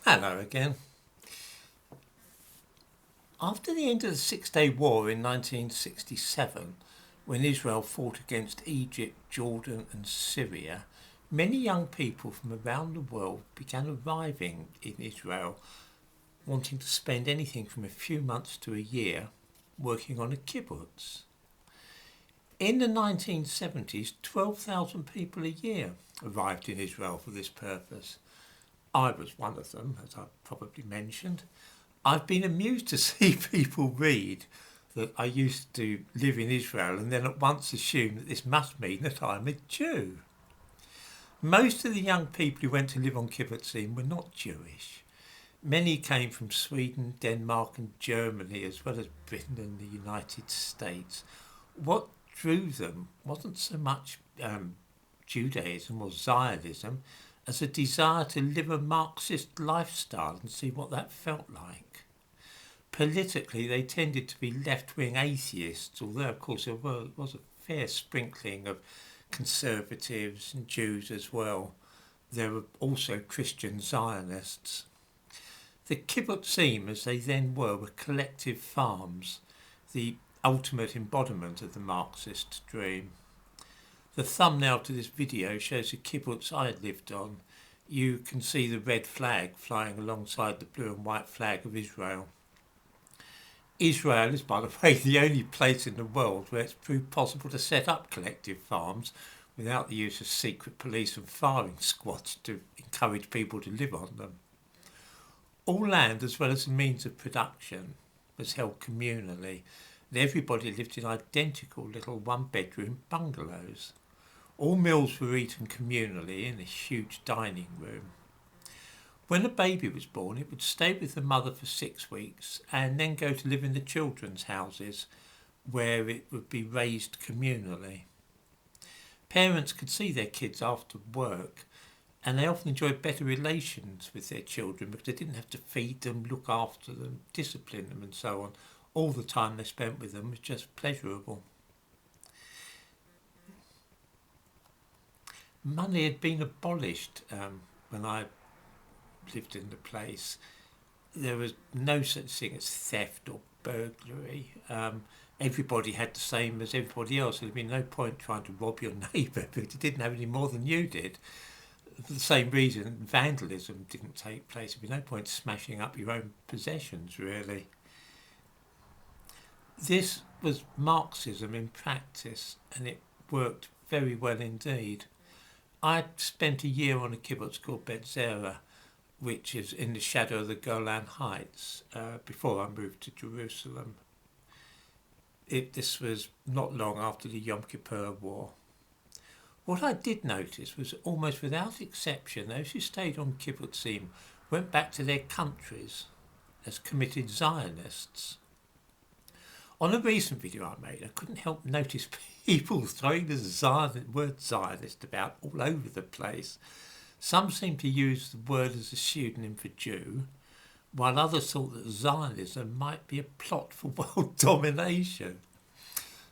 Hello again. After the end of the Six-Day War in 1967, when Israel fought against Egypt, Jordan and Syria, many young people from around the world began arriving in Israel, wanting to spend anything from a few months to a year working on a kibbutz. In the 1970s, 12,000 people a year arrived in Israel for this purpose. I was one of them, as I've probably mentioned. I've been amused to see people read that I used to live in Israel and then at once assume that this must mean that I'm a Jew. Most of the young people who went to live on kibbutzim were not Jewish. Many came from Sweden, Denmark and Germany, as well as Britain and the United States. What drew them wasn't so much Judaism or Zionism as a desire to live a Marxist lifestyle and see what that felt like. Politically, they tended to be left-wing atheists, although of course there was a fair sprinkling of conservatives and Jews as well. There were also Christian Zionists. The kibbutzim, as they then were collective farms, the ultimate embodiment of the Marxist dream. The thumbnail to this video shows a kibbutz I lived on. You can see the red flag flying alongside the blue and white flag of Israel. Israel is, by the way, the only place in the world where it's proved possible to set up collective farms without the use of secret police and firing squads to encourage people to live on them. All land, as well as the means of production, was held communally, and everybody lived in identical little one-bedroom bungalows. All meals were eaten communally in a huge dining room. When a baby was born, it would stay with the mother for 6 weeks and then go to live in the children's houses where it would be raised communally. Parents could see their kids after work and they often enjoyed better relations with their children because they didn't have to feed them, look after them, discipline them and so on. All the time they spent with them was just pleasurable. Money had been abolished when I lived in the place. There was no such thing as theft or burglary. Everybody had the same as everybody else. There'd been no point trying to rob your neighbour because he didn't have any more than you did. For the same reason, vandalism didn't take place. There'd be no point smashing up your own possessions, really. This was Marxism in practice, and it worked very well indeed. I spent a year on a kibbutz called Bet Zera, which is in the shadow of the Golan Heights, before I moved to Jerusalem. This was not long after the Yom Kippur War. What I did notice was almost without exception, those who stayed on kibbutzim went back to their countries as committed Zionists. On a recent video I made, I couldn't help notice people throwing the word Zionist about all over the place. Some seemed to use the word as a pseudonym for Jew, while others thought that Zionism might be a plot for world domination.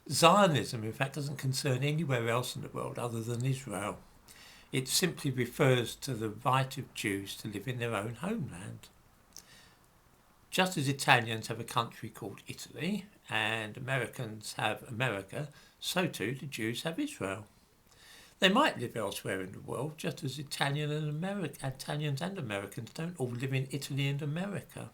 Zionism, in fact, doesn't concern anywhere else in the world other than Israel. It simply refers to the right of Jews to live in their own homeland. Just as Italians have a country called Italy and Americans have America, so too the Jews have Israel. They might live elsewhere in the world, just as Italians and Americans don't all live in Italy and America.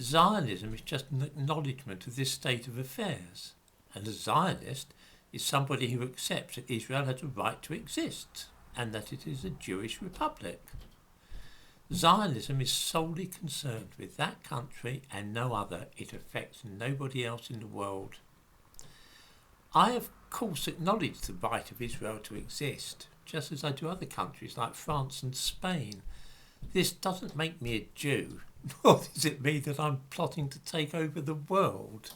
Zionism is just an acknowledgement of this state of affairs, and a Zionist is somebody who accepts that Israel has a right to exist and that it is a Jewish republic. Zionism is solely concerned with that country and no other. It affects nobody else in the world. I, of course, acknowledge the right of Israel to exist, just as I do other countries like France and Spain. This doesn't make me a Jew, nor does it mean that I'm plotting to take over the world.